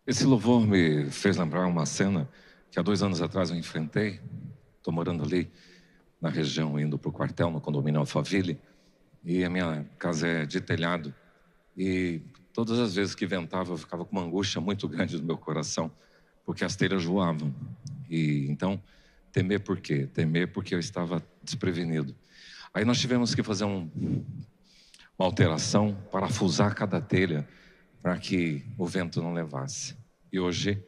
Esse louvor me fez lembrar uma cena que há 2 anos atrás eu enfrentei. Estou morando ali na região, indo para o quartel, no condomínio Alphaville. E a minha casa é de telhado. E todas as vezes que ventava, eu ficava com uma angústia muito grande no meu coração, porque as telhas voavam. E então, temer por quê? Temer porque eu estava desprevenido. Aí nós tivemos que fazer uma alteração, parafusar cada telha, para que o vento não levasse. E hoje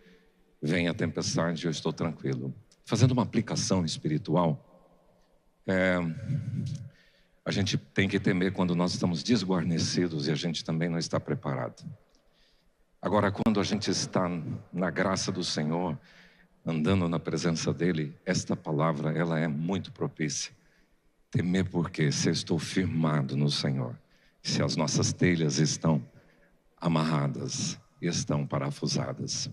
vem a tempestade e eu estou tranquilo. Fazendo uma aplicação espiritual, a gente tem que temer quando nós estamos desguarnecidos e a gente também não está preparado. Agora, quando a gente está na graça do Senhor, andando na presença dEle, esta palavra, ela é muito propícia. Temer porque se eu estou firmado no Senhor, se as nossas telhas estão amarradas e estão parafusadas.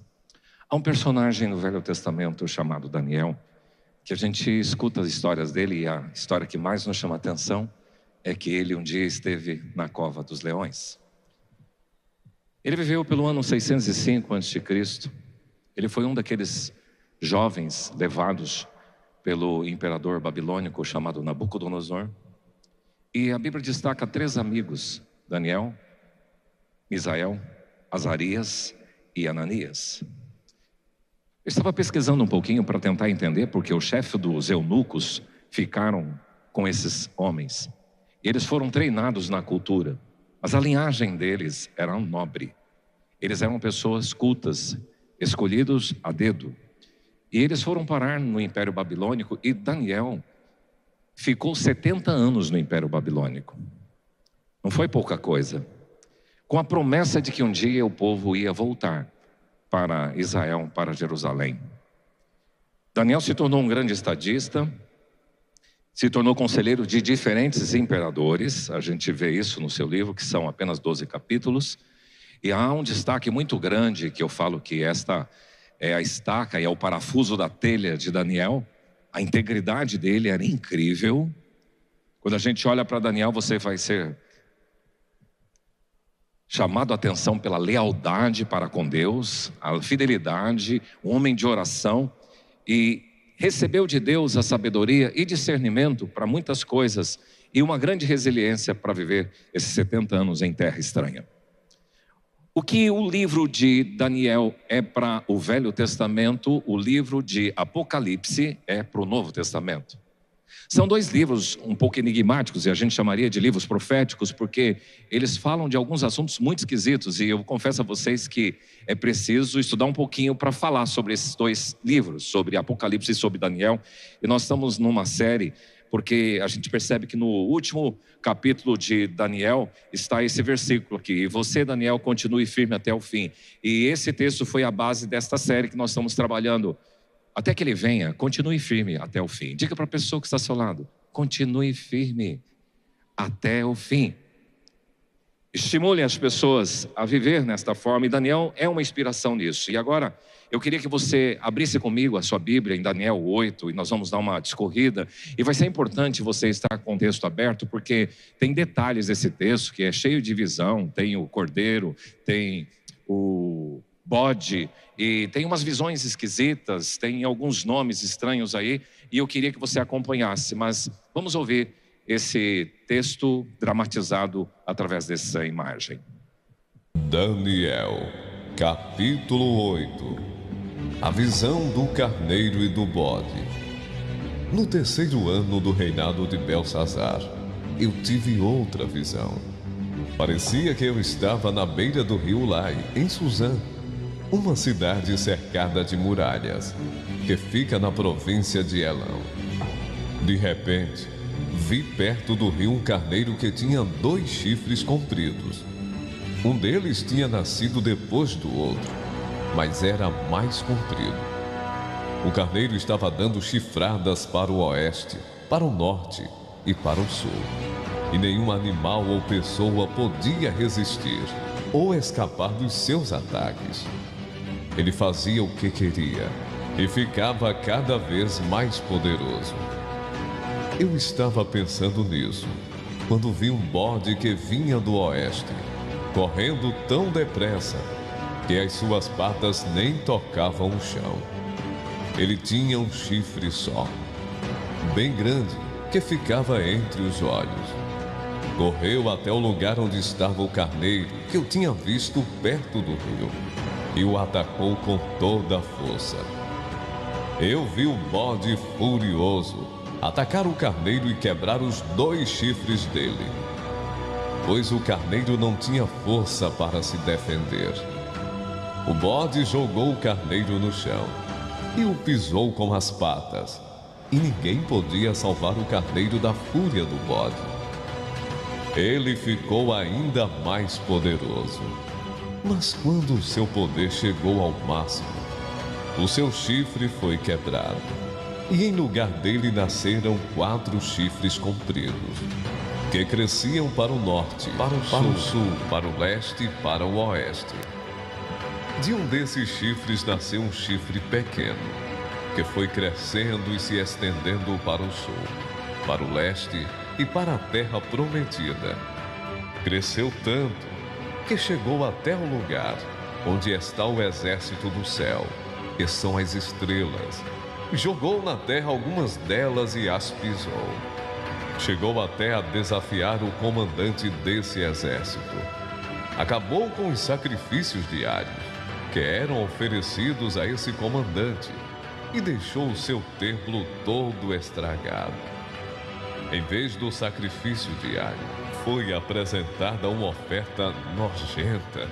Há um personagem no Velho Testamento chamado Daniel, que a gente escuta as histórias dele, e a história que mais nos chama a atenção é que ele um dia esteve na cova dos leões. Ele viveu pelo ano 605 a.C. Ele foi um daqueles jovens levados pelo imperador babilônico chamado Nabucodonosor. E a Bíblia destaca 3 amigos: Daniel, Misael, Azarias e Ananias. Eu estava pesquisando um pouquinho para tentar entender porque o chefe dos eunucos ficaram com esses homens. Eles foram treinados na cultura, mas a linhagem deles era nobre. Eles eram pessoas cultas, escolhidos a dedo. E eles foram parar no Império Babilônico, e Daniel ficou 70 anos no Império Babilônico. Não foi pouca coisa. Com a promessa de que um dia o povo ia voltar para Israel, para Jerusalém. Daniel se tornou um grande estadista, se tornou conselheiro de diferentes imperadores. A gente vê isso no seu livro, que são apenas 12 capítulos. E há um destaque muito grande, que eu falo que esta é a estaca e é o parafuso da telha de Daniel. A integridade dele era incrível. Quando a gente olha para Daniel, você vai ser chamado a atenção pela lealdade para com Deus, a fidelidade, um homem de oração, e recebeu de Deus a sabedoria e discernimento para muitas coisas e uma grande resiliência para viver esses 70 anos em terra estranha. O que o livro de Daniel é para o Velho Testamento, o livro de Apocalipse é para o Novo Testamento. São 2 livros um pouco enigmáticos, e a gente chamaria de livros proféticos, porque eles falam de alguns assuntos muito esquisitos, e eu confesso a vocês que é preciso estudar um pouquinho para falar sobre esses 2 livros, sobre Apocalipse e sobre Daniel. E nós estamos numa série, porque a gente percebe que no último capítulo de Daniel está esse versículo aqui: e você, Daniel, continue firme até o fim. E esse texto foi a base desta série que nós estamos trabalhando. Até que ele venha, continue firme até o fim. Diga para a pessoa que está ao seu lado: continue firme até o fim. Estimule as pessoas a viver nesta forma, e Daniel é uma inspiração nisso. E agora, eu queria que você abrisse comigo a sua Bíblia em Daniel 8, e nós vamos dar uma discorrida. E vai ser importante você estar com o texto aberto, porque tem detalhes desse texto que é cheio de visão. Tem o cordeiro, tem o bode, e tem umas visões esquisitas, tem alguns nomes estranhos aí, e eu queria que você acompanhasse. Mas vamos ouvir esse texto dramatizado através dessa imagem. Daniel, capítulo 8. A visão do carneiro e do bode. No 3º ano do reinado de Belsazar, eu tive outra visão. Parecia que eu estava na beira do rio Lai, em Suzã, uma cidade cercada de muralhas, que fica na província de Elão. De repente, vi perto do rio um carneiro que tinha 2 chifres compridos. Um deles tinha nascido depois do outro, mas era mais comprido. O carneiro estava dando chifradas para o oeste, para o norte e para o sul. E nenhum animal ou pessoa podia resistir ou escapar dos seus ataques. Ele fazia o que queria e ficava cada vez mais poderoso. Eu estava pensando nisso quando vi um bode que vinha do oeste, correndo tão depressa que as suas patas nem tocavam o chão. Ele tinha um chifre só, bem grande, que ficava entre os olhos. Correu até o lugar onde estava o carneiro, que eu tinha visto perto do rio, e o atacou com toda a força. Eu vi o bode furioso atacar o carneiro e quebrar os 2 chifres dele, pois o carneiro não tinha força para se defender. O bode jogou o carneiro no chão e o pisou com as patas, e ninguém podia salvar o carneiro da fúria do bode. Ele ficou ainda mais poderoso, mas quando o seu poder chegou ao máximo, o seu chifre foi quebrado, e em lugar dele nasceram 4 chifres compridos, que cresciam para o norte, para o sul, para o leste e para o oeste. De um desses chifres nasceu um chifre pequeno, que foi crescendo e se estendendo para o sul, para o leste e para a terra prometida. Cresceu tanto que chegou até o lugar onde está o exército do céu, que são as estrelas. Jogou na terra algumas delas e as pisou. Chegou até a desafiar o comandante desse exército. Acabou com os sacrifícios diários que eram oferecidos a esse comandante e deixou o seu templo todo estragado. Em vez do sacrifício diário, foi apresentada uma oferta nojenta.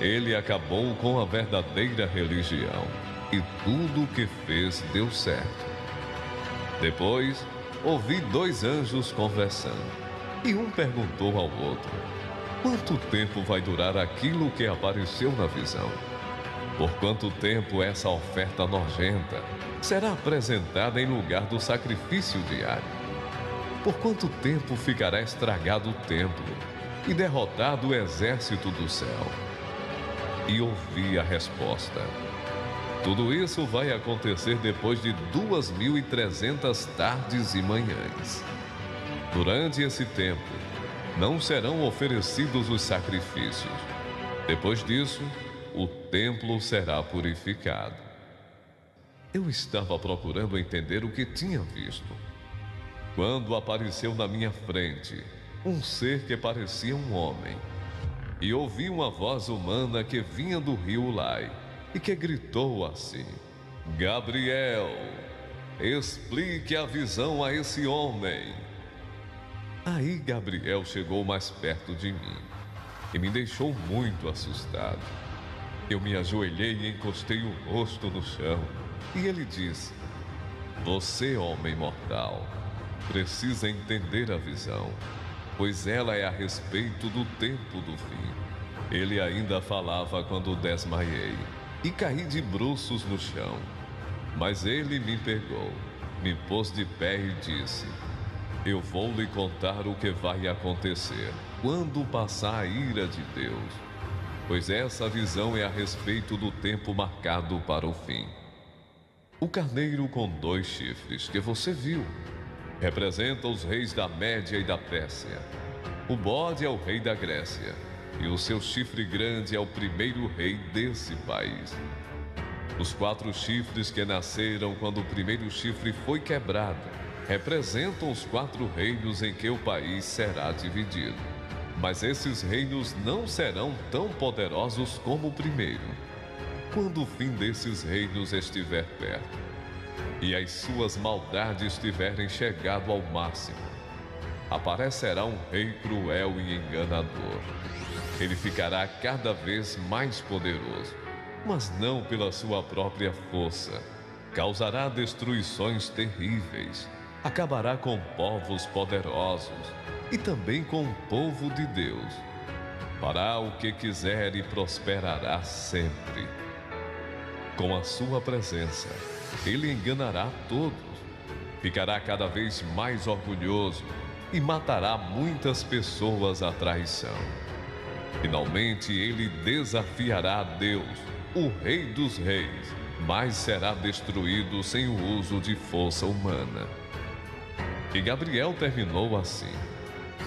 Ele acabou com a verdadeira religião e tudo o que fez deu certo. Depois, ouvi 2 anjos conversando e um perguntou ao outro: quanto tempo vai durar aquilo que apareceu na visão? Por quanto tempo essa oferta nojenta será apresentada em lugar do sacrifício diário? Por quanto tempo ficará estragado o templo e derrotado o exército do céu? E ouvi a resposta: tudo isso vai acontecer depois de 2.300 tardes e manhãs. Durante esse tempo, não serão oferecidos os sacrifícios. Depois disso, o templo será purificado. Eu estava procurando entender o que tinha visto, quando apareceu na minha frente um ser que parecia um homem, e ouvi uma voz humana que vinha do rio Ulai e que gritou assim: Gabriel, explique a visão a esse homem. Aí Gabriel chegou mais perto de mim e me deixou muito assustado. Eu me ajoelhei e encostei o rosto no chão, e ele disse: você, homem mortal, precisa entender a visão, pois ela é a respeito do tempo do fim. Ele ainda falava quando desmaiei e caí de bruços no chão. Mas ele me pegou, me pôs de pé e disse: eu vou lhe contar o que vai acontecer quando passar a ira de Deus, pois essa visão é a respeito do tempo marcado para o fim. O carneiro com 2 chifres que você viu representa os reis da Média e da Pérsia. O bode é o rei da Grécia, e o seu chifre grande é o primeiro rei desse país. Os 4 chifres que nasceram quando o primeiro chifre foi quebrado representam os 4 reinos em que o país será dividido. Mas esses reinos não serão tão poderosos como o primeiro. Quando o fim desses reinos estiver perto e as suas maldades tiverem chegado ao máximo, aparecerá um rei cruel e enganador. Ele ficará cada vez mais poderoso, mas não pela sua própria força. Causará destruições terríveis, acabará com povos poderosos e também com o povo de Deus. Fará o que quiser e prosperará sempre. Com a sua presença, ele enganará todos, ficará cada vez mais orgulhoso e matará muitas pessoas à traição. Finalmente, ele desafiará a Deus, o Rei dos Reis, mas será destruído sem o uso de força humana. E Gabriel terminou assim: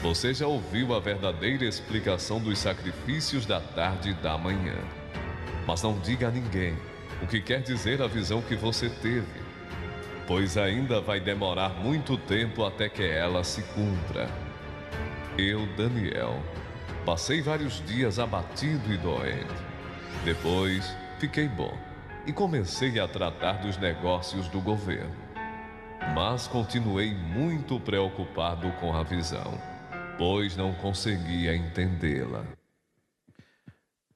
você já ouviu a verdadeira explicação dos sacrifícios da tarde e da manhã. Mas não diga a ninguém o que quer dizer a visão que você teve, pois ainda vai demorar muito tempo até que ela se cumpra. Eu, Daniel, passei vários dias abatido e doente. Depois, fiquei bom e comecei a tratar dos negócios do governo. Mas continuei muito preocupado com a visão, pois não conseguia entendê-la.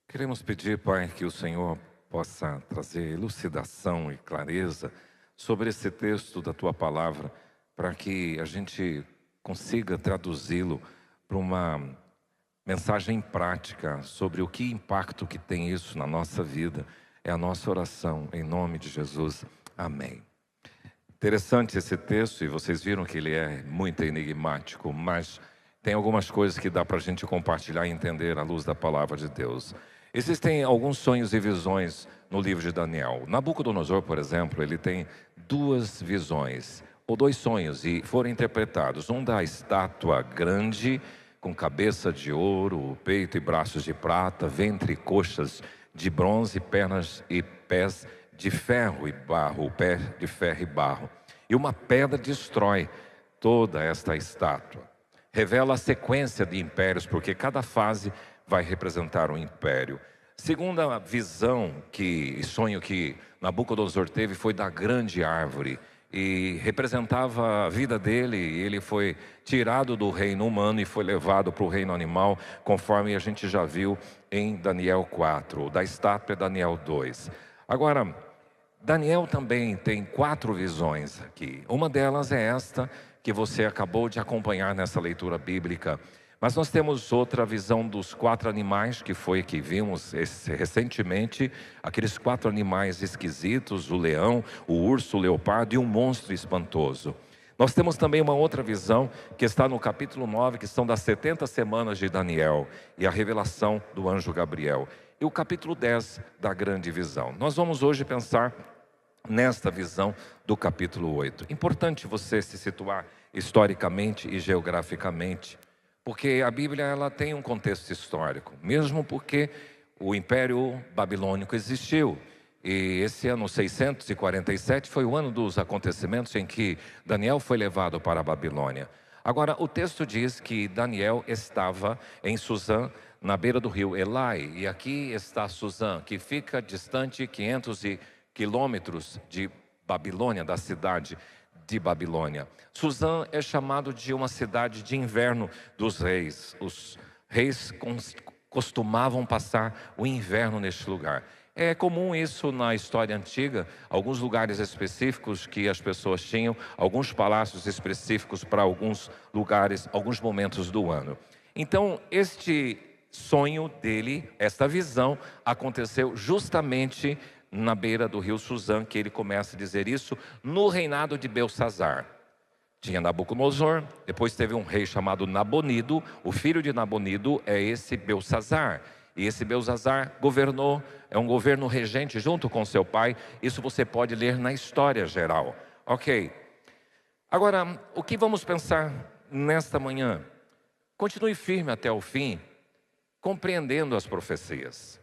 Queremos pedir, Pai, que o Senhor possa trazer elucidação e clareza sobre esse texto da Tua Palavra, para que a gente consiga traduzi-lo para uma mensagem prática sobre o que impacto que tem isso na nossa vida. É a nossa oração, em nome de Jesus. Amém. Interessante esse texto, e vocês viram que ele é muito enigmático, mas tem algumas coisas que dá para a gente compartilhar e entender à luz da palavra de Deus. Existem alguns sonhos e visões no livro de Daniel. Nabucodonosor, por exemplo, ele tem duas visões, ou dois sonhos, e foram interpretados. Um da estátua grande, com cabeça de ouro, peito e braços de prata, ventre e coxas de bronze, pernas e pés de ferro e barro, o pé de ferro e barro. E uma pedra destrói toda esta estátua. Revela a sequência de impérios, porque cada fase vai representar um império. Segunda visão e sonho que Nabucodonosor teve foi da grande árvore, e representava a vida dele. Ele foi tirado do reino humano e foi levado para o reino animal, conforme a gente já viu em Daniel 4, da estátua Daniel 2. Agora, Daniel também tem 4 visões aqui. Uma delas é esta que você acabou de acompanhar nessa leitura bíblica. Mas nós temos outra visão dos 4 animais, que foi que vimos recentemente, aqueles 4 animais esquisitos, o leão, o urso, o leopardo e um monstro espantoso. Nós temos também uma outra visão, que está no capítulo 9, que são das 70 semanas de Daniel, e a revelação do anjo Gabriel. E o capítulo 10 da grande visão. Nós vamos hoje pensar nesta visão do capítulo 8. Importante você se situar historicamente e geograficamente, porque a Bíblia ela tem um contexto histórico, mesmo porque o Império Babilônico existiu. E esse ano 647 foi o ano dos acontecimentos em que Daniel foi levado para a Babilônia. Agora, o texto diz que Daniel estava em Suzã, na beira do rio Elai. E aqui está Suzã, que fica distante 500 quilômetros de Babilônia, da cidade de Babilônia. Suzã é chamado de uma cidade de inverno dos reis. Os reis costumavam passar o inverno neste lugar. É comum isso na história antiga, alguns lugares específicos que as pessoas tinham, alguns palácios específicos para alguns lugares, alguns momentos do ano. Então, este sonho dele, esta visão, aconteceu justamente na beira do rio Suzã, que ele começa a dizer isso, no reinado de Belsazar. Tinha Nabucodonosor, depois teve um rei chamado Nabonido, o filho de Nabonido é esse Belsazar. E esse Belsazar governou, é um governo regente junto com seu pai. Isso você pode ler na história geral. Ok. Agora, o que vamos pensar nesta manhã? Continue firme até o fim, compreendendo as profecias.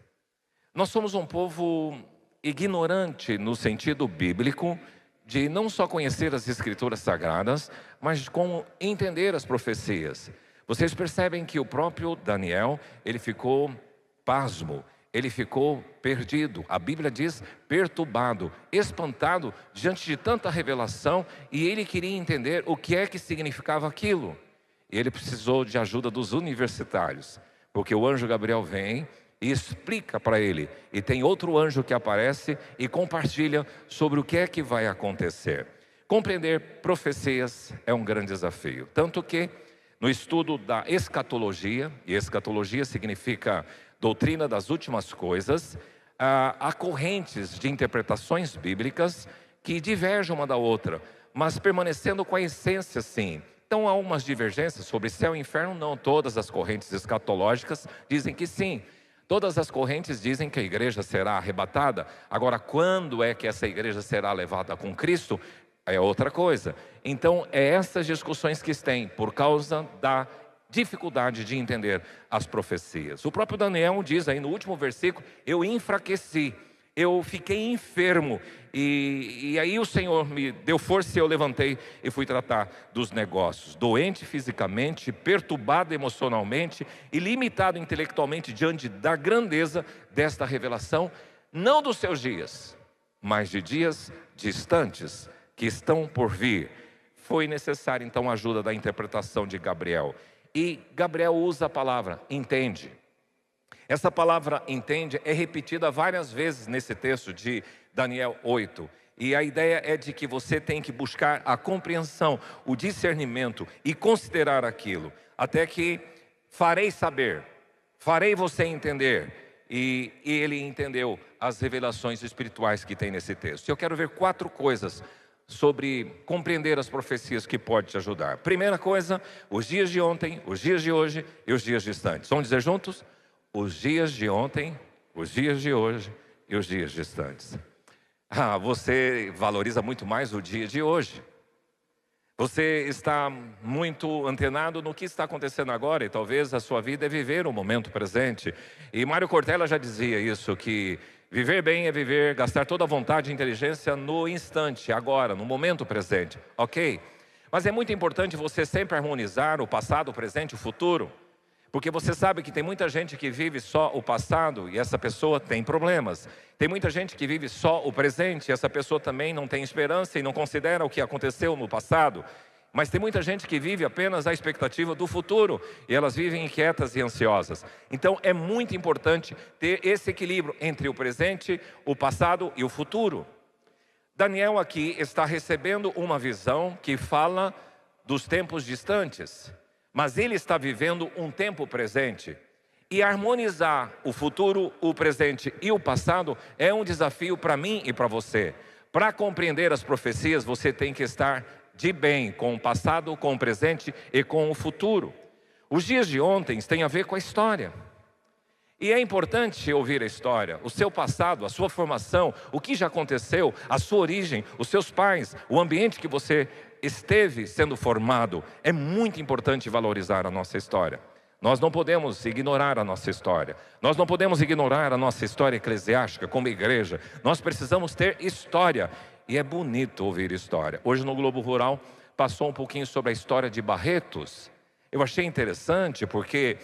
Nós somos um povo ignorante no sentido bíblico, de não só conhecer as escrituras sagradas, mas de como entender as profecias. Vocês percebem que o próprio Daniel, ele ficou pasmo, ele ficou perdido. A Bíblia diz perturbado, espantado diante de tanta revelação, e ele queria entender o que é que significava aquilo. E ele precisou de ajuda dos universitários, porque o anjo Gabriel vem e explica para ele, e tem outro anjo que aparece e compartilha sobre o que é que vai acontecer. Compreender profecias é um grande desafio, tanto que no estudo da escatologia, e escatologia significa doutrina das últimas coisas, há correntes de interpretações bíblicas que divergem uma da outra, mas permanecendo com a essência sim. Então há umas divergências sobre céu e inferno, não todas as correntes escatológicas dizem que sim. Todas as correntes dizem que a igreja será arrebatada. Agora, quando é que essa igreja será levada com Cristo? É outra coisa. Então, é essas discussões que tem por causa da dificuldade de entender as profecias. O próprio Daniel diz aí no último versículo: eu enfraqueci, eu fiquei enfermo, e aí o Senhor me deu força e eu levantei e fui tratar dos negócios. Doente fisicamente, perturbado emocionalmente e limitado intelectualmente diante da grandeza desta revelação, não dos seus dias, mas de dias distantes que estão por vir. Foi necessária então a ajuda da interpretação de Gabriel. E Gabriel usa a palavra entende. Essa palavra entende é repetida várias vezes nesse texto de Daniel 8. E a ideia é de que você tem que buscar a compreensão, o discernimento e considerar aquilo, até que farei saber, farei você entender. E ele entendeu as revelações espirituais que tem nesse texto. Eu quero ver 4 coisas sobre compreender as profecias que pode te ajudar. Primeira coisa, os dias de ontem, os dias de hoje e os dias distantes. Vamos dizer juntos? Os dias de ontem, os dias de hoje e os dias distantes. Você valoriza muito mais o dia de hoje. Você está muito antenado no que está acontecendo agora e talvez a sua vida é viver o momento presente. E Mário Cortella já dizia isso, que viver bem é viver, gastar toda a vontade e inteligência no instante, agora, no momento presente, ok? Mas é muito importante você sempre harmonizar o passado, o presente e o futuro. Porque você sabe que tem muita gente que vive só o passado e essa pessoa tem problemas. Tem muita gente que vive só o presente e essa pessoa também não tem esperança e não considera o que aconteceu no passado. Mas tem muita gente que vive apenas a expectativa do futuro e elas vivem inquietas e ansiosas. Então é muito importante ter esse equilíbrio entre o presente, o passado e o futuro. Daniel aqui está recebendo uma visão que fala dos tempos distantes. Mas ele está vivendo um tempo presente. E harmonizar o futuro, o presente e o passado é um desafio para mim e para você. Para compreender as profecias, você tem que estar de bem com o passado, com o presente e com o futuro. Os dias de ontem têm a ver com a história. E é importante ouvir a história, o seu passado, a sua formação, o que já aconteceu, a sua origem, os seus pais, o ambiente que você esteve sendo formado. É muito importante valorizar a nossa história. Nós não podemos ignorar a nossa história. Nós não podemos ignorar a nossa história eclesiástica como igreja. Nós precisamos ter história. E é bonito ouvir história. Hoje no Globo Rural passou um pouquinho sobre a história de Barretos. Eu achei interessante porque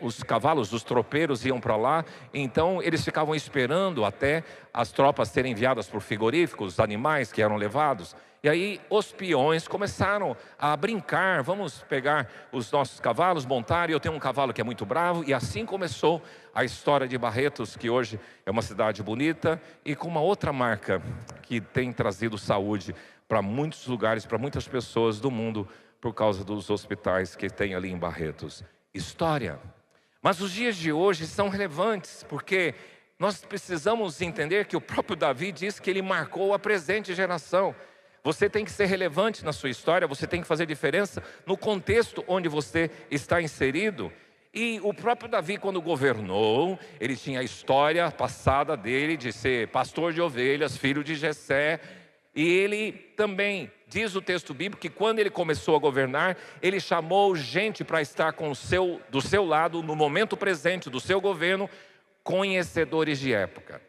os cavalos dos tropeiros iam para lá, então eles ficavam esperando até as tropas serem enviadas por frigoríficos, os animais que eram levados. E aí os peões começaram a brincar, vamos pegar os nossos cavalos, montar, e eu tenho um cavalo que é muito bravo. E assim começou a história de Barretos, que hoje é uma cidade bonita e com uma outra marca que tem trazido saúde para muitos lugares, para muitas pessoas do mundo, por causa dos hospitais que tem ali em Barretos. História. Mas os dias de hoje são relevantes, porque nós precisamos entender que o próprio Davi diz que ele marcou a presente geração. Você tem que ser relevante na sua história, você tem que fazer diferença no contexto onde você está inserido. E o próprio Davi, quando governou, ele tinha a história passada dele de ser pastor de ovelhas, filho de Jessé. E ele também, diz o texto bíblico, que quando ele começou a governar, ele chamou gente para estar do seu lado, no momento presente do seu governo, conhecedores de época.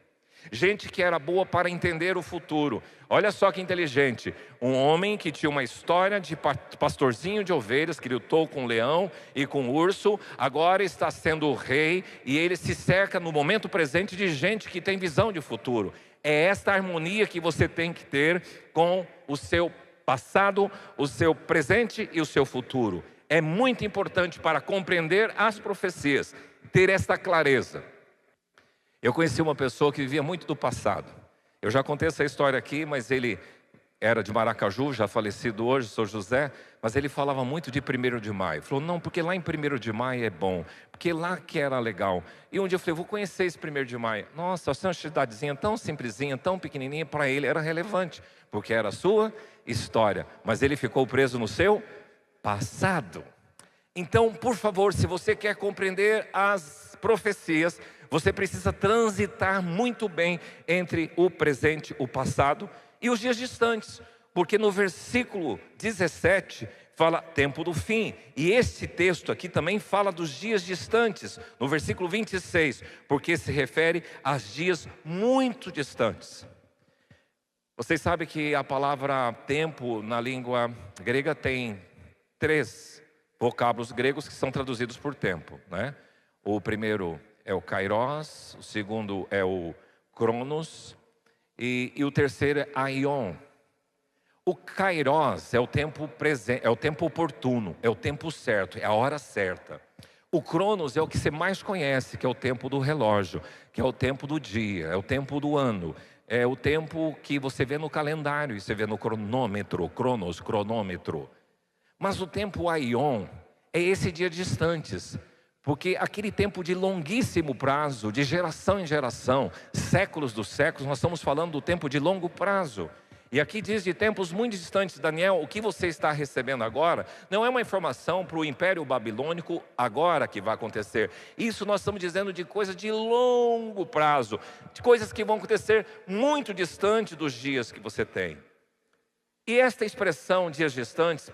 Gente que era boa para entender o futuro. Olha só que inteligente. Um homem que tinha uma história de pastorzinho de ovelhas, que lutou com o leão e com o urso, agora está sendo rei, e ele se cerca no momento presente de gente que tem visão de futuro. É esta harmonia que você tem que ter com o seu passado, o seu presente e o seu futuro. É muito importante para compreender as profecias, ter esta clareza. Eu conheci uma pessoa que vivia muito do passado. Eu já contei essa história aqui, mas ele era de Maracaju, já falecido hoje, São José, mas ele falava muito de 1º de maio. Falou, não, porque lá em 1º de maio é bom, porque lá que era legal. E um dia eu falei, vou conhecer esse 1º de maio. Nossa, essa cidadezinha tão simplesinha, tão pequenininha, para ele era relevante, porque era a sua história. Mas ele ficou preso no seu passado. Então, por favor, se você quer compreender as profecias, você precisa transitar muito bem entre o presente, o passado e os dias distantes. Porque no versículo 17 fala tempo do fim. E esse texto aqui também fala dos dias distantes, no versículo 26, porque se refere aos dias muito distantes. Vocês sabem que a palavra tempo na língua grega tem 3 vocábulos gregos que são traduzidos por tempo, né? O primeiro é o kairos, o segundo é o cronos e o terceiro é aion. O kairos é o tempo presente, é o tempo oportuno, é o tempo certo, é a hora certa. O cronos é o que você mais conhece, que é o tempo do relógio, que é o tempo do dia, é o tempo do ano. É o tempo que você vê no calendário, e você vê no cronômetro, cronos, cronômetro. Mas o tempo aion é esse dia distantes, porque aquele tempo de longuíssimo prazo, de geração em geração, séculos dos séculos, nós estamos falando do tempo de longo prazo. E aqui diz de tempos muito distantes, Daniel, o que você está recebendo agora não é uma informação para o Império Babilônico agora que vai acontecer. Isso nós estamos dizendo de coisas de longo prazo, de coisas que vão acontecer muito distante dos dias que você tem. E esta expressão, dias distantes,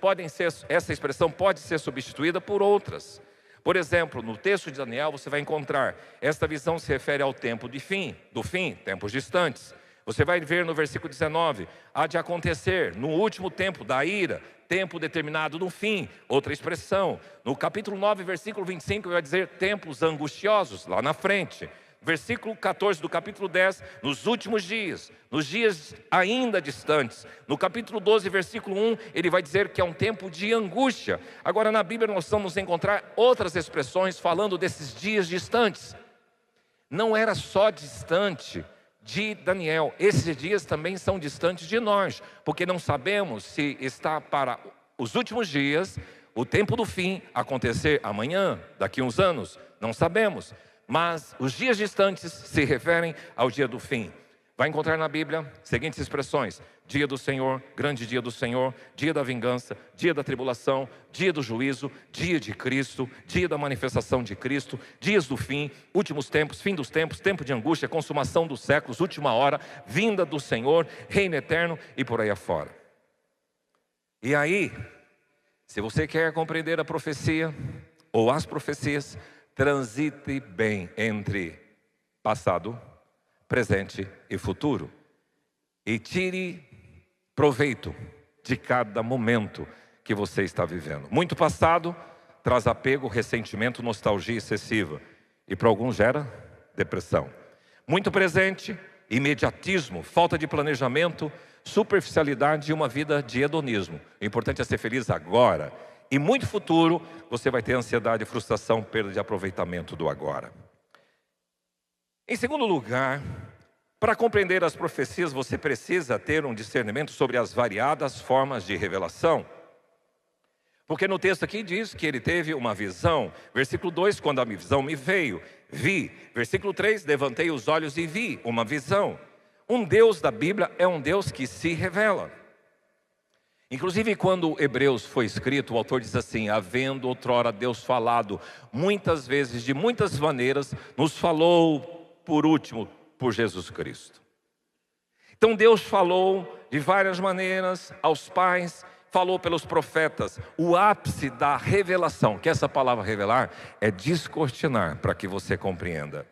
essa expressão pode ser substituída por outras. Por exemplo, no texto de Daniel você vai encontrar, esta visão se refere ao tempo do fim, tempos distantes. Você vai ver no versículo 19, há de acontecer no último tempo da ira, tempo determinado no fim, outra expressão. No capítulo 9, versículo 25, vai dizer tempos angustiosos, lá na frente. Versículo 14 do capítulo 10, nos últimos dias, nos dias ainda distantes. No capítulo 12, versículo 1, ele vai dizer que é um tempo de angústia. Agora na Bíblia nós vamos encontrar outras expressões falando desses dias distantes. Não era só distante de Daniel, esses dias também são distantes de nós, porque não sabemos se está para os últimos dias, o tempo do fim, acontecer amanhã, daqui a uns anos, não sabemos. Mas os dias distantes se referem ao dia do fim. Vai encontrar na Bíblia seguintes expressões: dia do Senhor, grande dia do Senhor, dia da vingança, dia da tribulação, dia do juízo, dia de Cristo, dia da manifestação de Cristo, dias do fim, últimos tempos, fim dos tempos, tempo de angústia, consumação dos séculos, última hora, vinda do Senhor, reino eterno e por aí afora. E aí, se você quer compreender a profecia ou as profecias, transite bem entre passado, presente e futuro, e tire proveito de cada momento que você está vivendo. Muito passado traz apego, ressentimento, nostalgia excessiva, e para alguns gera depressão. Muito presente, imediatismo, falta de planejamento, superficialidade e uma vida de hedonismo. O importante é ser feliz agora. E muito futuro, você vai ter ansiedade, frustração, perda de aproveitamento do agora. Em segundo lugar, para compreender as profecias, você precisa ter um discernimento sobre as variadas formas de revelação. Porque no texto aqui diz que ele teve uma visão. Versículo 2, quando a visão me veio, vi. Versículo 3, levantei os olhos e vi uma visão. Um Deus da Bíblia é um Deus que se revela. Inclusive quando Hebreus foi escrito, o autor diz assim: havendo outrora Deus falado muitas vezes, de muitas maneiras, nos falou por último por Jesus Cristo. Então Deus falou de várias maneiras aos pais, falou pelos profetas. O ápice da revelação, que essa palavra revelar é descortinar, para que você compreenda.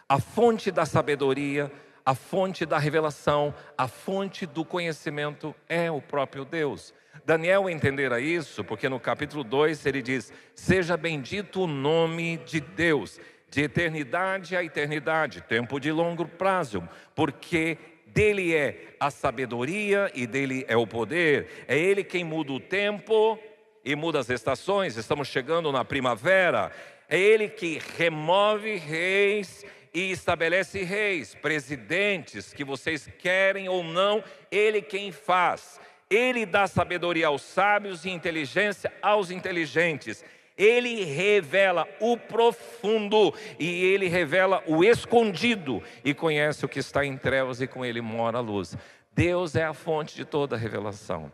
A fonte da sabedoria, a fonte da revelação, a fonte do conhecimento é o próprio Deus. Daniel entenderá isso, porque no capítulo 2 ele diz: seja bendito o nome de Deus, de eternidade a eternidade, tempo de longo prazo, porque dele é a sabedoria e dele é o poder. É ele quem muda o tempo e muda as estações. Estamos chegando na primavera. É ele que remove reis e estabelece reis, presidentes que vocês querem ou não, ele quem faz. Ele dá sabedoria aos sábios e inteligência aos inteligentes. Ele revela o profundo e ele revela o escondido e conhece o que está em trevas e com ele mora a luz. Deus é a fonte de toda a revelação.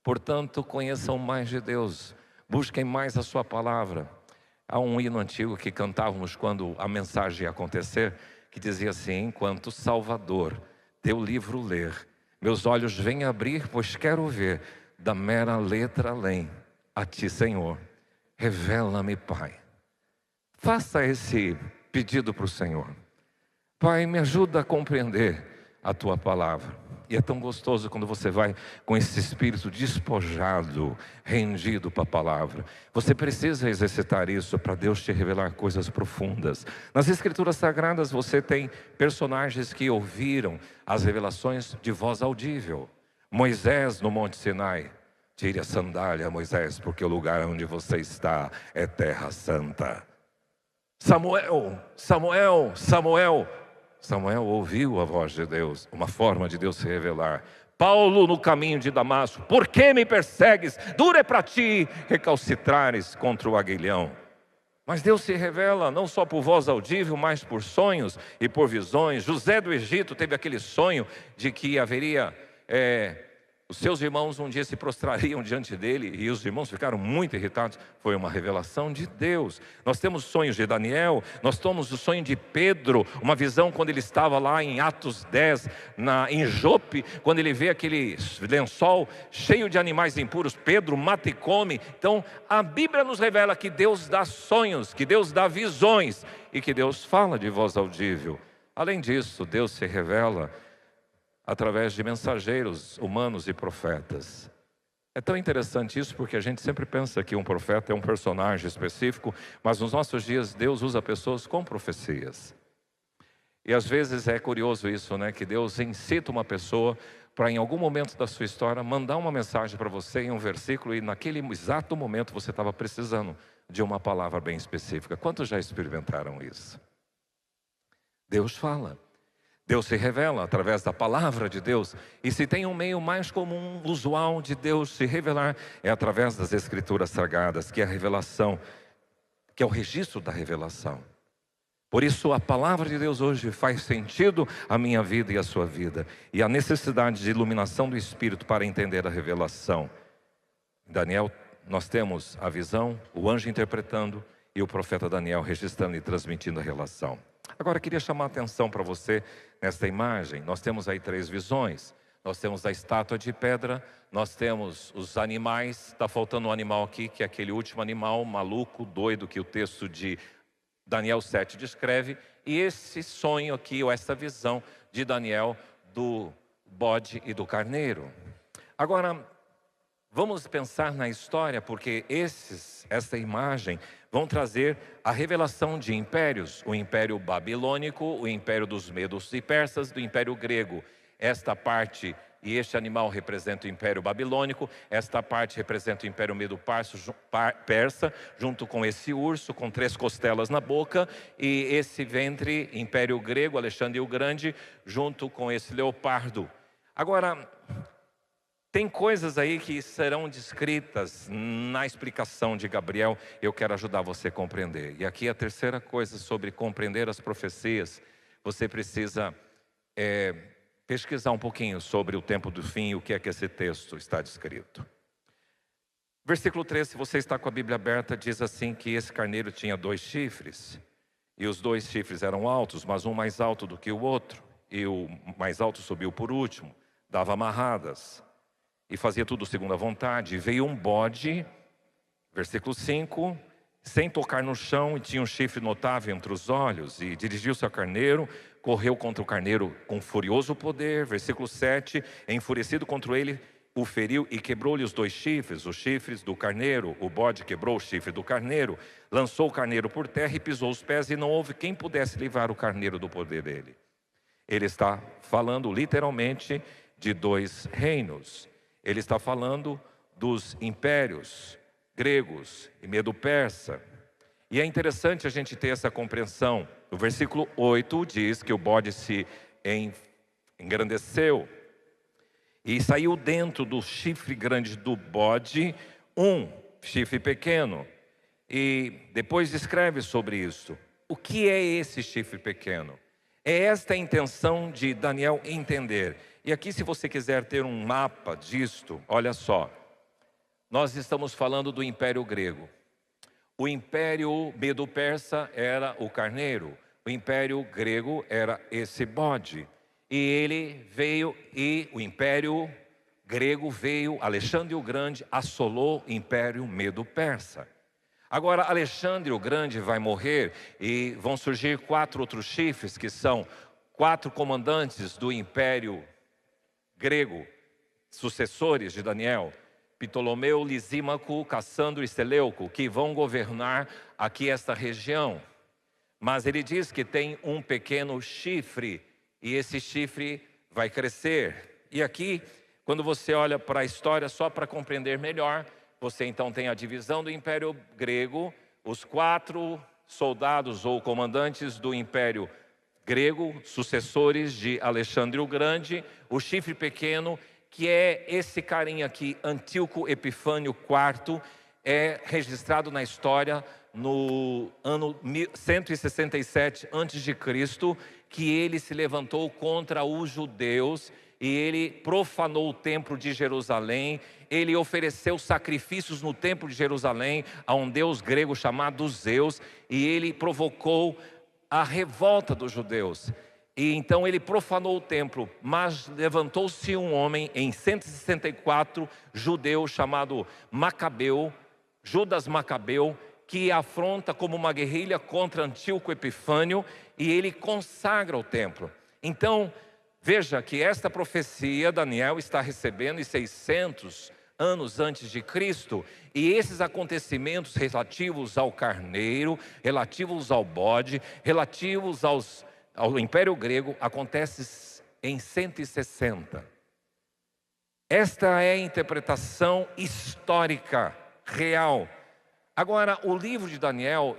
Portanto, conheçam mais de Deus, busquem mais a sua palavra. Há um hino antigo que cantávamos quando a mensagem ia acontecer, que dizia assim: enquanto Salvador teu livro ler, meus olhos vêm abrir, pois quero ver da mera letra além. a Ti, Senhor. Revela-me, Pai. Faça esse pedido para o Senhor. Pai, me ajuda a compreender a Tua palavra. E é tão gostoso quando você vai com esse espírito despojado, rendido para a palavra. Você precisa exercitar isso para Deus te revelar coisas profundas. Nas Escrituras Sagradas você tem personagens que ouviram as revelações de voz audível. Moisés no Monte Sinai. Tire a sandália, Moisés, porque o lugar onde você está é terra santa. Samuel, Samuel, Samuel. Samuel ouviu a voz de Deus, uma forma de Deus se revelar. Paulo no caminho de Damasco, por que me persegues? Duro é para ti recalcitrares contra o aguilhão. Mas Deus se revela não só por voz audível, mas por sonhos e por visões. José do Egito teve aquele sonho de que haveria... os seus irmãos um dia se prostrariam diante dele e os irmãos ficaram muito irritados. Foi uma revelação de Deus. Nós temos sonhos de Daniel, nós temos o sonho de Pedro, uma visão quando ele estava lá em Atos 10, em Jope, quando ele vê aquele lençol cheio de animais impuros. Pedro mata e come. Então a Bíblia nos revela que Deus dá sonhos, que Deus dá visões e que Deus fala de voz audível. Além disso, Deus se revela através de mensageiros humanos e profetas. É tão interessante isso porque a gente sempre pensa que um profeta é um personagem específico, mas nos nossos dias Deus usa pessoas com profecias. E às vezes é curioso isso, né? Que Deus incita uma pessoa para em algum momento da sua história mandar uma mensagem para você em um versículo e naquele exato momento você estava precisando de uma palavra bem específica. Quantos já experimentaram isso? Deus fala. Deus se revela através da palavra de Deus. E se tem um meio mais comum, usual de Deus se revelar, é através das Escrituras Sagradas, que é a revelação, que é o registro da revelação. Por isso a palavra de Deus hoje faz sentido à minha vida e à sua vida. E a necessidade de iluminação do Espírito para entender a revelação. Em Daniel nós temos a visão, o anjo interpretando e o profeta Daniel registrando e transmitindo a relação. Agora, queria chamar a atenção para você nesta imagem. Nós temos aí 3 visões. Nós temos a estátua de pedra, nós temos os animais. Está faltando um animal aqui, que é aquele último animal maluco, doido, que o texto de Daniel 7 descreve. E esse sonho aqui, ou essa visão de Daniel do bode e do carneiro. Agora, vamos pensar na história, porque essa imagem vão trazer a revelação de impérios. O Império Babilônico, o Império dos Medos e Persas, do Império Grego. Esta parte e este animal representa o Império Babilônico, esta parte representa o Império Medo-Persa, junto com esse urso com 3 costelas na boca, e esse ventre, Império Grego, Alexandre o Grande, junto com esse leopardo. Agora, tem coisas aí que serão descritas na explicação de Gabriel, eu quero ajudar você a compreender. E aqui a terceira coisa sobre compreender as profecias, você precisa pesquisar um pouquinho sobre o tempo do fim e o que é que esse texto está descrito. Versículo 3, se você está com a Bíblia aberta, diz assim que esse carneiro tinha 2 chifres, e os 2 chifres eram altos, mas um mais alto do que o outro, e o mais alto subiu por último, dava amarradas, e fazia tudo segundo a vontade. E veio um bode, versículo 5, sem tocar no chão, e tinha um chifre notável entre os olhos, e dirigiu-se ao carneiro, correu contra o carneiro com furioso poder. Versículo 7, enfurecido contra ele, o feriu e quebrou-lhe os 2 chifres, os chifres do carneiro. O bode quebrou o chifre do carneiro, lançou o carneiro por terra e pisou os pés, e não houve quem pudesse livrar o carneiro do poder dele. Ele está falando literalmente de 2 reinos. Ele está falando dos impérios gregos e medo-persa. E é interessante a gente ter essa compreensão. O versículo 8 diz que o bode se engrandeceu e saiu dentro do chifre grande do bode um chifre pequeno. E depois descreve sobre isso. O que é esse chifre pequeno? É esta a intenção de Daniel entender. E aqui, se você quiser ter um mapa disto, olha só. Nós estamos falando do Império Grego. O Império Medo-Persa era o carneiro. O Império Grego era esse bode. E ele veio, e o Império grego veio, Alexandre o Grande assolou o Império Medo-Persa. Agora, Alexandre o Grande vai morrer e vão surgir 4 outros chifres, que são 4 comandantes do Império grego, sucessores de Daniel: Ptolomeu, Lisímaco, Cassandro e Seleuco, que vão governar aqui esta região. Mas ele diz que tem um pequeno chifre, e esse chifre vai crescer. E aqui, quando você olha para a história, só para compreender melhor, você então tem a divisão do Império Grego, os 4 soldados ou comandantes do Império Grego, sucessores de Alexandre o Grande, o chifre pequeno, que é esse carinha aqui, Antíoco Epifânio IV, é registrado na história no ano 167 a.C., que ele se levantou contra os judeus e ele profanou o templo de Jerusalém. Ele ofereceu sacrifícios no templo de Jerusalém a um deus grego chamado Zeus, e ele provocou a revolta dos judeus. E então ele profanou o templo, mas levantou-se um homem em 164, judeu, chamado Macabeu, Judas Macabeu, que afronta como uma guerrilha contra Antíoco Epifânio, e ele consagra o templo. Então, veja que esta profecia Daniel está recebendo em 600 anos antes de Cristo, e esses acontecimentos relativos ao carneiro, relativos ao bode, relativos ao Império Grego, acontecem em 160. Esta é a interpretação histórica, real. Agora, o livro de Daniel,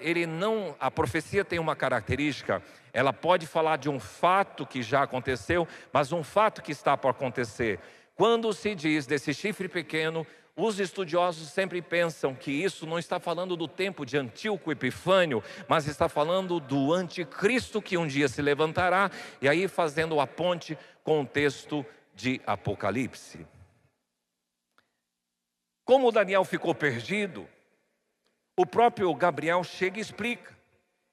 a profecia tem uma característica: ela pode falar de um fato que já aconteceu, mas um fato que está por acontecer. Quando se diz desse chifre pequeno, os estudiosos sempre pensam que isso não está falando do tempo de Antíoco Epifânio, mas está falando do anticristo que um dia se levantará, e aí fazendo a ponte com o texto de Apocalipse. Como Daniel ficou perdido, o próprio Gabriel chega e explica.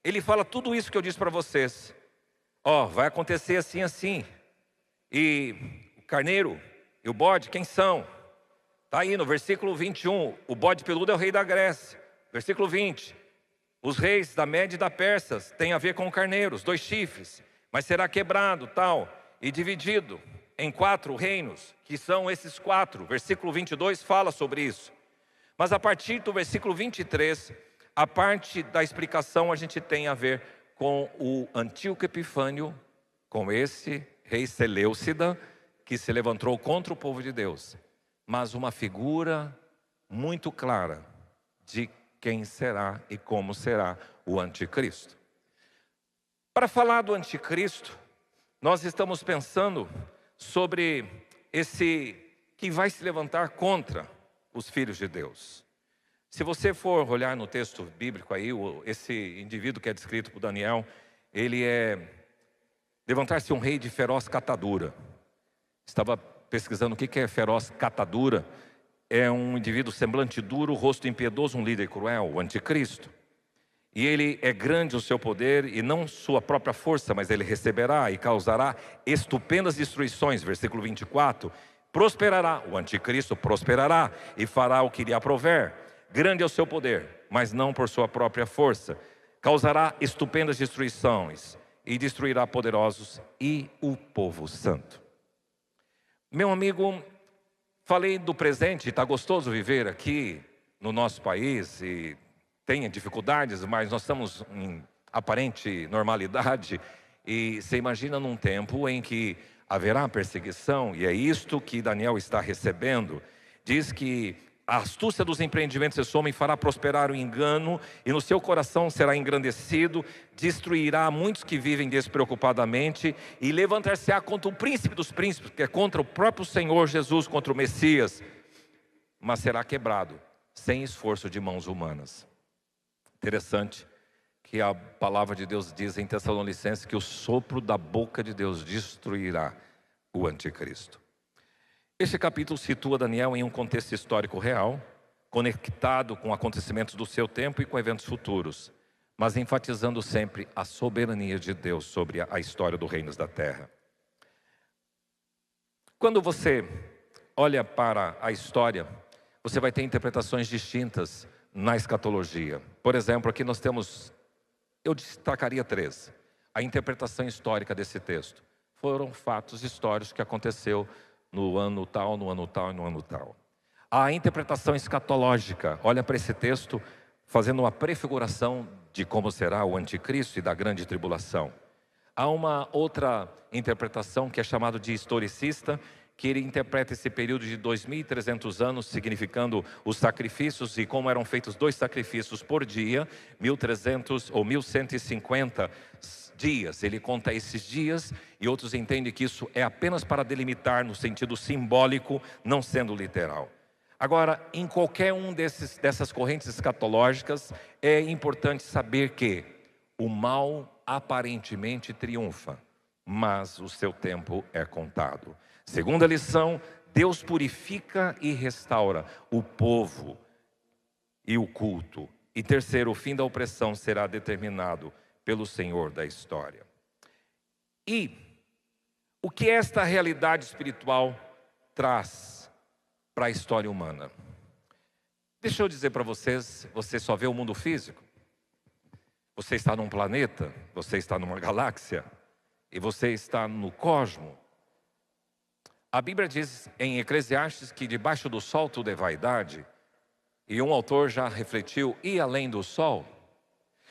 Ele fala tudo isso que eu disse para vocês. Vai acontecer assim, assim. E o carneiro e o bode, quem são? Está aí no versículo 21, o bode peludo é o rei da Grécia. Versículo 20, os reis da Média e da Pérsia têm a ver com o carneiro, os 2 chifres, mas será quebrado, tal, e dividido em 4 reinos, que são esses 4. Versículo 22 fala sobre isso. Mas a partir do versículo 23, a parte da explicação a gente tem a ver com o Antíoco Epifânio, com esse rei Seleucida, que se levantou contra o povo de Deus. Mas uma figura muito clara de quem será e como será o anticristo. Para falar do anticristo, nós estamos pensando sobre esse que vai se levantar contra os filhos de Deus. Se você for olhar no texto bíblico aí, esse indivíduo que é descrito por Daniel, ele levantar-se um rei de feroz catadura. Estava pesquisando o que é feroz catadura. É um indivíduo semblante duro, rosto impiedoso, um líder cruel, o anticristo. E ele é grande o seu poder, e não sua própria força, mas ele receberá e causará estupendas destruições. Versículo 24, prosperará, o anticristo prosperará e fará o que lhe aprouver. Grande é o seu poder, mas não por sua própria força. Causará estupendas destruições e destruirá poderosos e o povo santo. Meu amigo, falei do presente, está gostoso viver aqui no nosso país e tem dificuldades, mas nós estamos em aparente normalidade. E você imagina num tempo em que haverá perseguição, e é isto que Daniel está recebendo. Diz que a astúcia dos empreendimentos desse homem fará prosperar o engano, e no seu coração será engrandecido, destruirá muitos que vivem despreocupadamente, e levantar-se-á contra o príncipe dos príncipes, que é contra o próprio Senhor Jesus, contra o Messias, mas será quebrado, sem esforço de mãos humanas. Interessante que a palavra de Deus diz em Tessalonicenses que o sopro da boca de Deus destruirá o anticristo. Este capítulo situa Daniel em um contexto histórico real, conectado com acontecimentos do seu tempo e com eventos futuros, mas enfatizando sempre a soberania de Deus sobre a história dos reinos da terra. Quando você olha para a história, você vai ter interpretações distintas na escatologia. Por exemplo, aqui nós temos, eu destacaria 3. A interpretação histórica desse texto. Foram fatos históricos que aconteceu no ano tal, no ano tal e no ano tal. A interpretação escatológica, olha para esse texto, fazendo uma prefiguração de como será o anticristo e da grande tribulação. Há uma outra interpretação que é chamada de historicista, que ele interpreta esse período de 2.300 anos, significando os sacrifícios e como eram feitos 2 sacrifícios por dia, 1.300 ou 1.150 dias. Ele conta esses dias e outros entendem que isso é apenas para delimitar no sentido simbólico, não sendo literal. Agora, em qualquer um dessas correntes escatológicas, é importante saber que o mal aparentemente triunfa, mas o seu tempo é contado. Segunda lição, Deus purifica e restaura o povo e o culto. E terceiro, o fim da opressão será determinado pelo Senhor da história. E o que esta realidade espiritual traz para a história humana? Deixa eu dizer para vocês, você só vê o mundo físico. Você está num planeta, você está numa galáxia, e você está no cosmos. A Bíblia diz em Eclesiastes que debaixo do sol tudo é vaidade, e um autor já refletiu, e além do sol?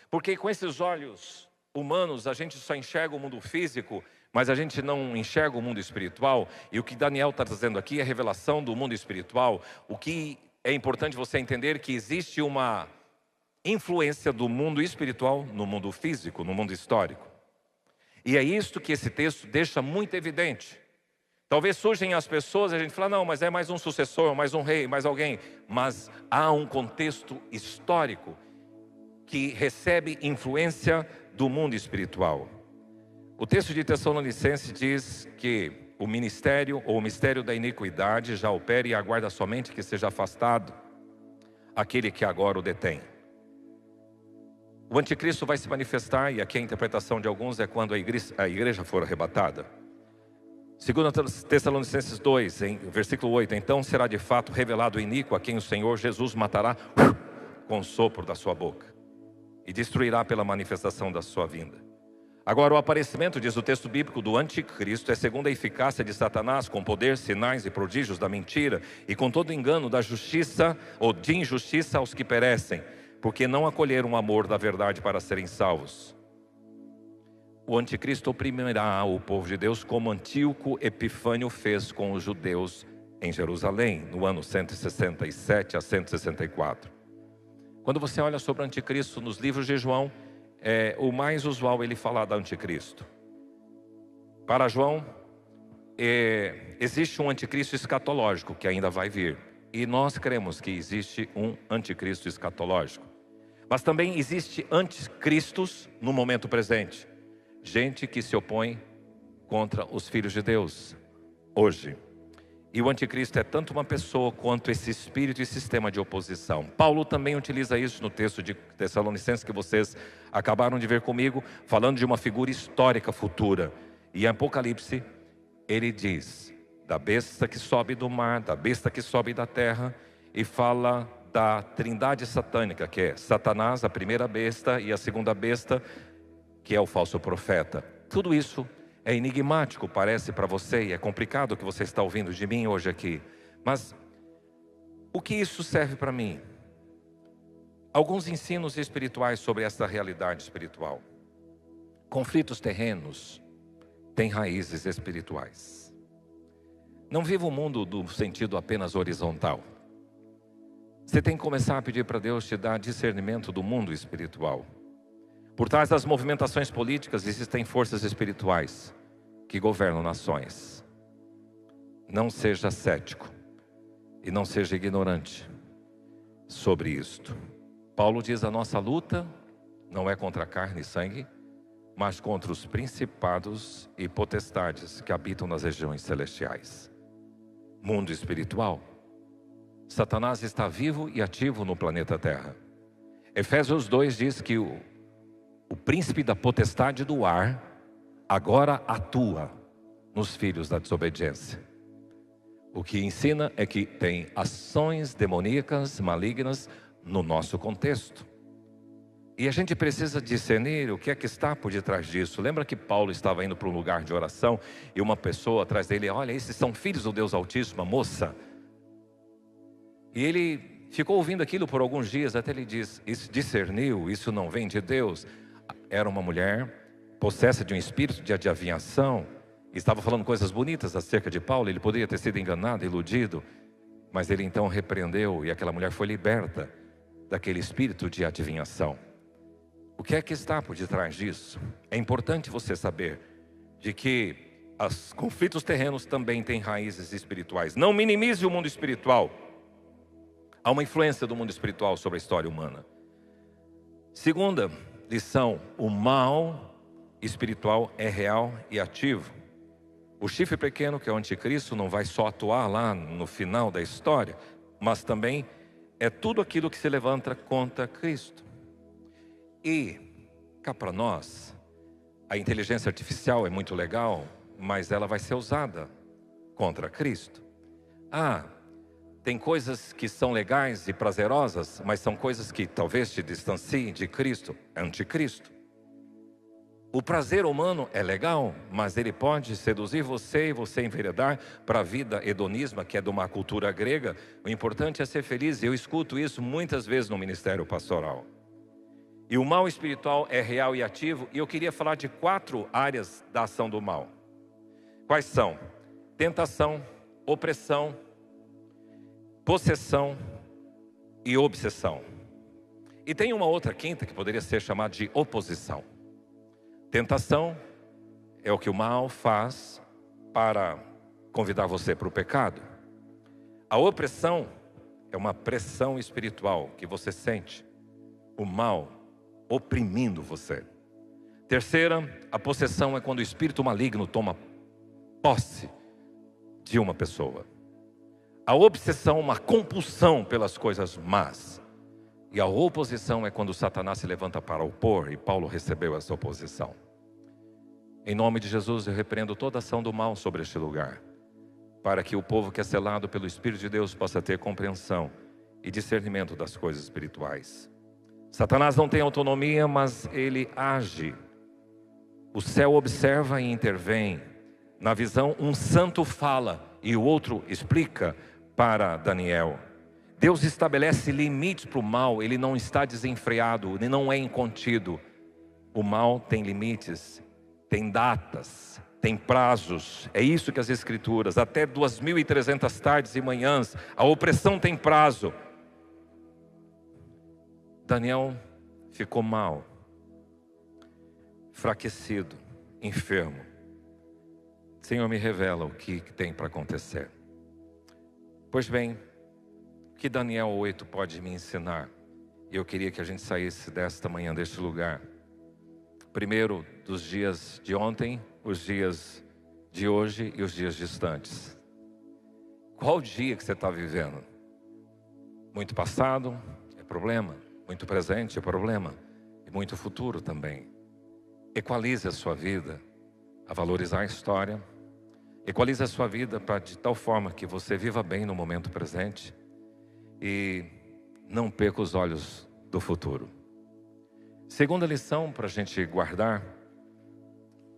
Porque com esses olhos humanos a gente só enxerga o mundo físico, mas a gente não enxerga o mundo espiritual. E o que Daniel está trazendo aqui é a revelação do mundo espiritual. O que é importante você entender que existe uma influência do mundo espiritual no mundo físico, no mundo histórico. E é isto que esse texto deixa muito evidente. Talvez surgem as pessoas e a gente fala, não, mas é mais um sucessor, mais um rei, mais alguém. Mas há um contexto histórico que recebe influência do mundo espiritual. O texto de Tessalonicenses diz que o ministério ou o mistério da iniquidade já opera e aguarda somente que seja afastado aquele que agora o detém. O anticristo vai se manifestar, e aqui a interpretação de alguns é quando a igreja for arrebatada. Segundo Tessalonicenses 2, em versículo 8, então será de fato revelado o iníquo a quem o Senhor Jesus matará com o sopro da sua boca e destruirá pela manifestação da sua vinda. Agora, o aparecimento, diz o texto bíblico, do anticristo é segundo a eficácia de Satanás, com poder, sinais e prodígios da mentira e com todo engano da justiça ou de injustiça aos que perecem, porque não acolheram o amor da verdade para serem salvos. O anticristo oprimirá o povo de Deus, como Antíoco Epifânio fez com os judeus em Jerusalém, no ano 167 a 164. Quando você olha sobre o anticristo nos livros de João, o mais usual ele falar do anticristo. Para João, existe um anticristo escatológico que ainda vai vir. E nós cremos que existe um anticristo escatológico. Mas também existe anticristos no momento presente. Gente que se opõe contra os filhos de Deus hoje. E o anticristo é tanto uma pessoa quanto esse espírito e sistema de oposição. Paulo também utiliza isso no texto de Tessalonicenses que vocês acabaram de ver comigo, falando de uma figura histórica futura. E em Apocalipse ele diz da besta que sobe do mar, da besta que sobe da terra, e fala da trindade satânica, que é Satanás, a primeira besta, e a segunda besta, que é o falso profeta. Tudo isso é enigmático, parece para você, e é complicado o que você está ouvindo de mim hoje aqui. Mas o que isso serve para mim? Alguns ensinos espirituais sobre essa realidade espiritual. Conflitos terrenos têm raízes espirituais. Não viva o mundo do sentido apenas horizontal. Você tem que começar a pedir para Deus te dar discernimento do mundo espiritual. Por trás das movimentações políticas existem forças espirituais que governam nações. Não seja cético e não seja ignorante sobre isto. Paulo diz: a nossa luta não é contra carne e sangue, mas contra os principados e potestades que habitam nas regiões celestiais. Mundo espiritual. Satanás está vivo e ativo no planeta Terra. Efésios 2 diz que o príncipe da potestade do ar agora atua nos filhos da desobediência. O que ensina é que tem ações demoníacas, malignas no nosso contexto. E a gente precisa discernir o que é que está por detrás disso. Lembra que Paulo estava indo para um lugar de oração e uma pessoa atrás dele, olha, esses são filhos do Deus Altíssimo, a moça. E ele ficou ouvindo aquilo por alguns dias, até ele discerniu, isso não vem de Deus. Era uma mulher possessa de um espírito de adivinhação, estava falando coisas bonitas acerca de Paulo, ele poderia ter sido enganado, iludido, mas ele então repreendeu e aquela mulher foi liberta daquele espírito de adivinhação. O que é que está por detrás disso? É importante você saber de que os conflitos terrenos também têm raízes espirituais. Não minimize o mundo espiritual. Há uma influência do mundo espiritual sobre a história humana. Segunda lição, o mal espiritual é real e ativo. O chifre pequeno, que é o anticristo, não vai só atuar lá no final da história, mas também é tudo aquilo que se levanta contra Cristo. E, cá para nós, a inteligência artificial é muito legal, mas ela vai ser usada contra Cristo. Tem coisas que são legais e prazerosas, mas são coisas que talvez te distanciem de Cristo, anticristo. O prazer humano é legal, mas ele pode seduzir você e você enveredar para a vida hedonismo, que é de uma cultura grega. O importante é ser feliz, e eu escuto isso muitas vezes no ministério pastoral. E o mal espiritual é real e ativo, e eu queria falar de 4 áreas da ação do mal. Quais são? Tentação, opressão, possessão e obsessão. E tem uma outra quinta que poderia ser chamada de oposição. Tentação é o que o mal faz para convidar você para o pecado. A opressão é uma pressão espiritual que você sente, o mal oprimindo você. Terceira, a possessão é quando o espírito maligno toma posse de uma pessoa. A obsessão é uma compulsão pelas coisas más. E a oposição é quando Satanás se levanta para opor, e Paulo recebeu essa oposição. Em nome de Jesus, eu repreendo toda ação do mal sobre este lugar, para que o povo que é selado pelo Espírito de Deus possa ter compreensão e discernimento das coisas espirituais. Satanás não tem autonomia, mas ele age. O céu observa e intervém. Na visão, um santo fala e o outro explica para Daniel. Deus estabelece limites para o mal, ele não está desenfreado, ele não é incontido. O mal tem limites, tem datas, tem prazos. É isso que as Escrituras, até 2.300 tardes e manhãs, a opressão tem prazo. Daniel ficou mal, enfraquecido, enfermo. Senhor, me revela o que tem para acontecer. Pois bem, o que Daniel 8 pode me ensinar? Eu queria que a gente saísse desta manhã, deste lugar. Primeiro, dos dias de ontem, os dias de hoje e os dias distantes. Qual dia que você está vivendo? Muito passado é problema, muito presente é problema, e muito futuro também. Equalize a sua vida a valorizar a história. Equalize a sua vida de tal forma que você viva bem no momento presente e não perca os olhos do futuro. Segunda lição para a gente guardar: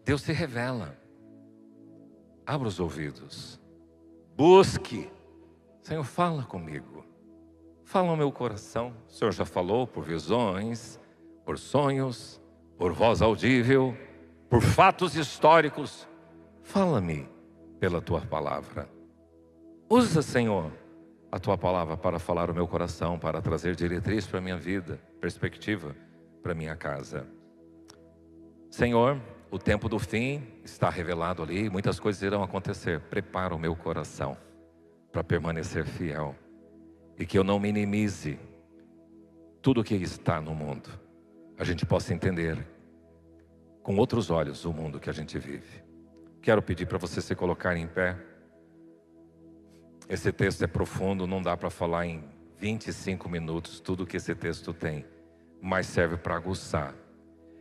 Deus se revela. Abra os ouvidos, busque. Senhor, fala comigo, fala no meu coração. O Senhor já falou por visões, por sonhos, por voz audível, por fatos históricos. Fala-me pela tua palavra. Usa, Senhor, a tua palavra para falar o meu coração, para trazer diretriz para a minha vida, perspectiva para a minha casa. Senhor, o tempo do fim está revelado ali, muitas coisas irão acontecer. Prepara o meu coração para permanecer fiel e que eu não minimize tudo o que está no mundo. A gente possa entender com outros olhos o mundo que a gente vive. Quero pedir para você se colocar em pé. Esse texto é profundo, não dá para falar em 25 minutos tudo que esse texto tem, mas serve para aguçar.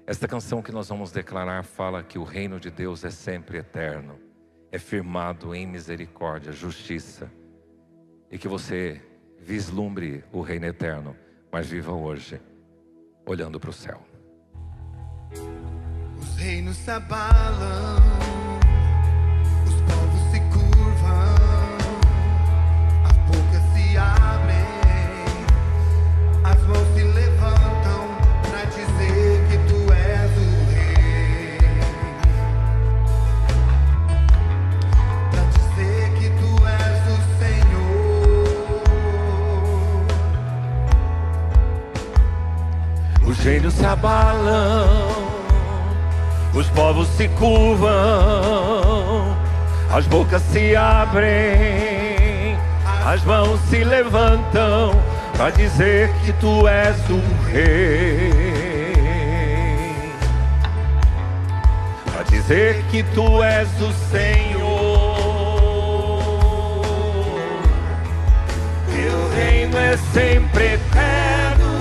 Esta canção que nós vamos declarar fala que o reino de Deus é sempre eterno. é firmado em misericórdia, justiça, e que você vislumbre o reino eterno, mas viva hoje, olhando para o céu. Os reinos se abalam, os povos se curvam, as bocas se abrem, as mãos se levantam para dizer que tu és o rei, para dizer que tu és o Senhor. Os reinos se abalam, os povos se curvam, as bocas se abrem, as mãos se levantam para dizer que tu és o rei, para dizer que tu és o Senhor. Teu reino é sempre eterno,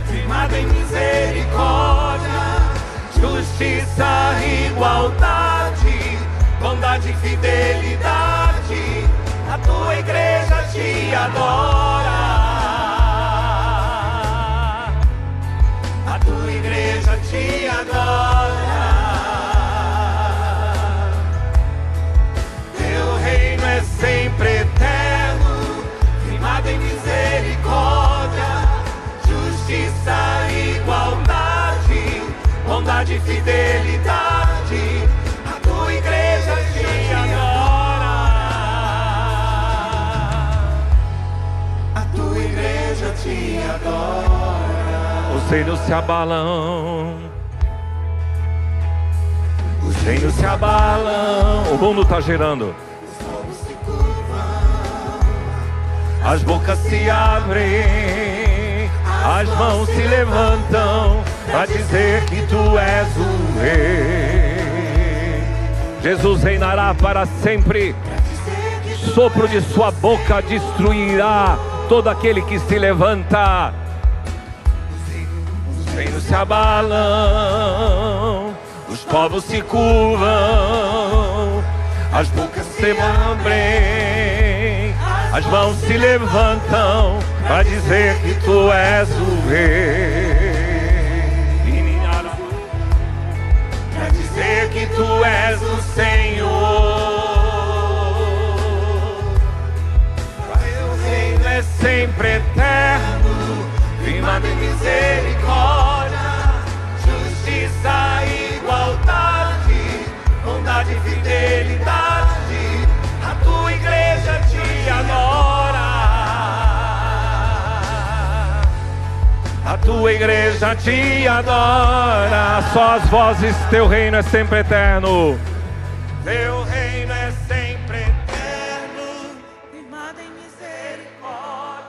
firmado em misericórdia, justiça, igualdade, bondade e fidelidade. A tua igreja te adora, a tua igreja te adora. Teu reino é sempre eterno, firmado em misericórdia, justiça, igualdade, bondade e fidelidade. A tua igreja te adora, a tua igreja te adora. Os reinos se abalam, os reinos se abalam, o mundo está girando, Os povos se curvam, as bocas se abrem, as mãos se levantam para dizer que tu és o rei. Jesus reinará para sempre. Sopro de sua boca destruirá todo aquele que se levanta. Os reinos se abalam, os povos se curvam, as bocas se abrem, as mãos se levantam para dizer que tu és o rei, para dizer que tu és o Senhor. Teu reino é sempre eterno, firmado em misericórdia, justiça, igualdade, bondade e fidelidade. A tua igreja te adora, a tua igreja te adora. Só as vozes, teu reino é sempre eterno. Teu reino é sempre eterno, firmado em misericórdia,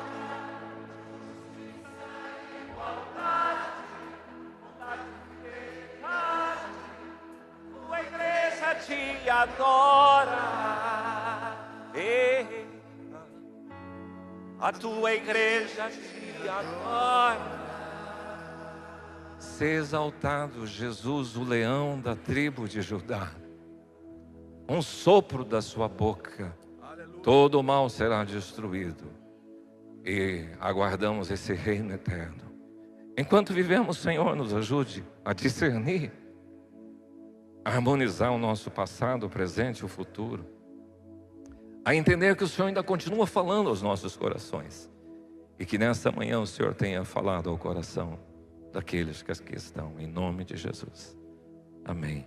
tua igreja te adora. A tua igreja te adora. Ser exaltado, Jesus, o leão da tribo de Judá. Um sopro da sua boca, todo o mal será destruído. E aguardamos esse reino eterno. Enquanto vivemos, Senhor, nos ajude a discernir, a harmonizar o nosso passado, o presente e o futuro, a entender que o Senhor ainda continua falando aos nossos corações, e que nesta manhã o Senhor tenha falado ao coração daqueles que aqui estão, em nome de Jesus. Amém.